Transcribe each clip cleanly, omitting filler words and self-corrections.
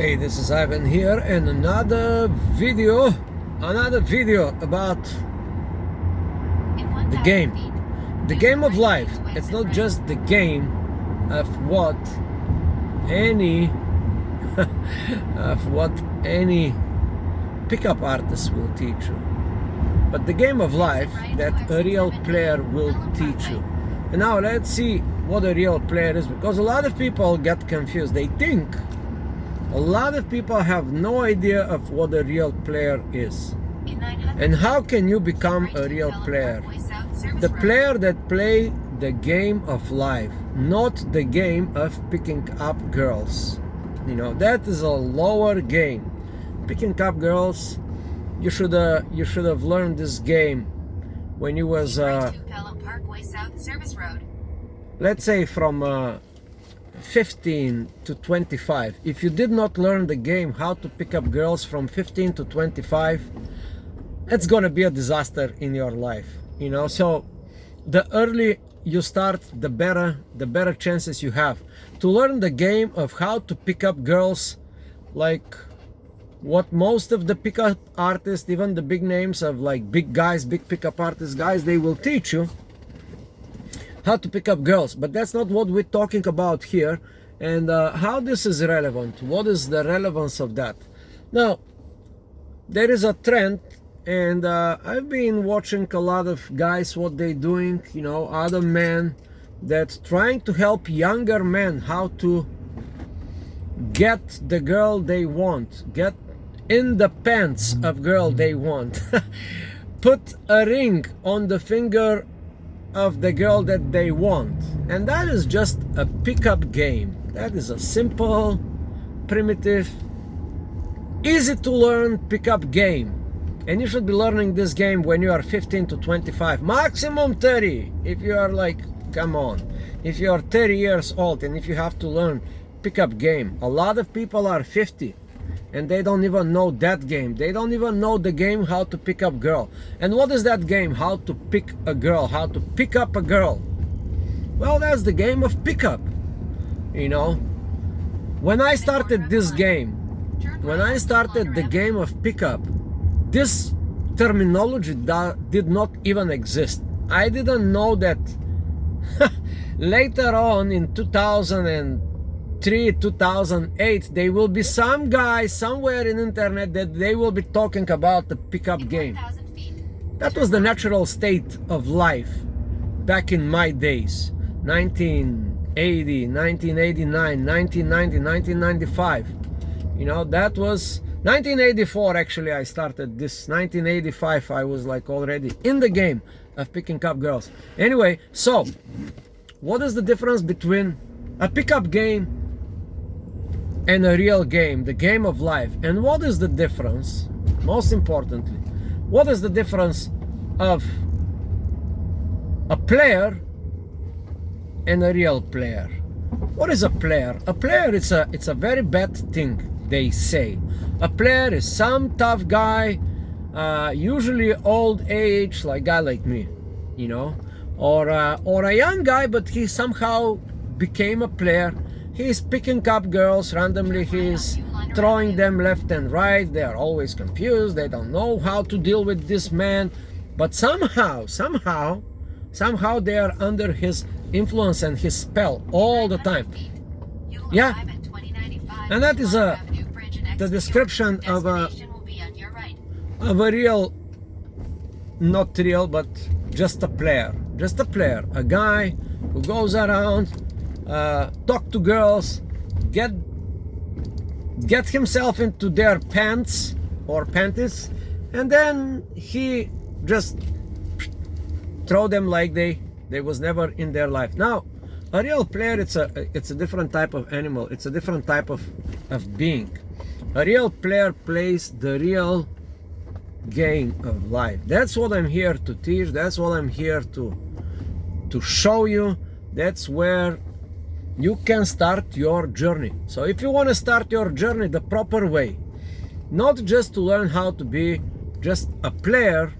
Hey, this is Ivan here, and another video about the game of life. It's not just the game of what any pickup artist will teach you, but the game of life that a real player will teach you. And now let's see what a real player is, because a lot of people get confused. They think a lot of people have no idea of what a real player is. And how can you become a real player? The player that play the game of life, not the game of picking up girls. You know, that is a lower game. Picking up girls, you should have learned this game when you was let's say from 15 to 25. If you did not learn the game how to pick up girls from 15 to 25, it's gonna be a disaster in your life, you know. So the early you start, the better chances you have to learn the game of how to pick up girls, like what most of the pickup artists, even the big names of like big guys, big pickup artists guys, they will teach you how to pick up girls. But that's not what we're talking about here. And how this is relevant, what is the relevance of that? Now, there is a trend, and I've been watching a lot of guys, what they doing, you know, other men that trying to help younger men how to get the girl they want, get in the pants of girl they want, put a ring on the finger of the girl that they want. And that is just a pickup game. That is a simple, primitive, easy to learn pickup game. And you should be learning this game when you are 15 to 25, maximum 30. If you are like, come on, if you are 30 years old and if you have to learn pickup game, a lot of people are 50 and they don't even know that game. They don't even know the game how to pick up girl. And what is that game? How to pick a girl, how to pick up a girl. Well, that's the game of pickup, you know. When I started this game, when I started the game of pickup, this terminology did not even exist. I didn't know that later on in 2003, 2008, there will be some guy somewhere in internet that they will be talking about the pickup game. That was the natural state of life back in my days, 1980, 1989, 1990, 1995. You know, that was 1984 actually I started this. 1985 I was like already in the game of picking up girls. Anyway, so what is the difference between a pickup game and a real game, the game of life? And what is the difference, most importantly, what is the difference of a player and a real player? What is a player? A player, it's a very bad thing, they say. A player is some tough guy, usually old age, like guy like me, you know, or a young guy, but he somehow became a player. He's picking up girls randomly, he's throwing them left and right. They are always confused, they don't know how to deal with this man, but somehow they are under his influence and his spell all the time. Yeah, and that is the description of a real, not real, but just a player, a guy who goes around, talk to girls, get himself into their pants or panties, and then he just throw them like they was never in their life. Now, a real player, it's a different type of animal. It's a different type of being. A real player plays the real game of life. That's what I'm here to teach. That's what I'm here to show you. That's where you can start your journey. So if you want to start your journey the proper way, not just to learn how to be just a player,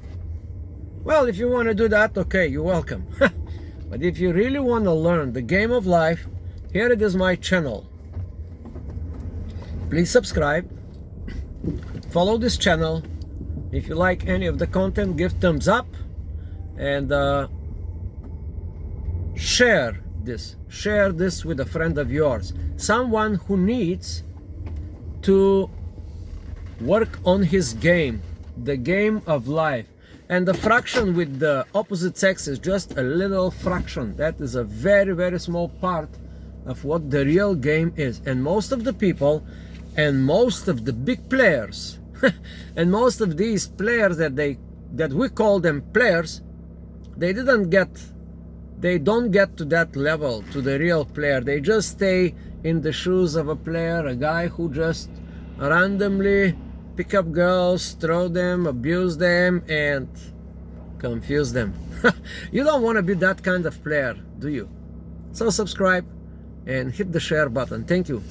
well, if you want to do that, okay, you're welcome. But if you really want to learn the game of life, here it is, my channel. Please subscribe, follow this channel. If you like any of the content, give thumbs up, and share this with a friend of yours, someone who needs to work on his game, the game of life. And the fraction with the opposite sex is just a little fraction. That is a very, very small part of what the real game is. And most of the people and most of the big players and most of these players that we call them players, they don't get to that level, to the real player. They just stay in the shoes of a player, a guy who just randomly pick up girls, throw them, abuse them, and confuse them. You don't want to be that kind of player, do you? So subscribe and hit the share button. Thank you.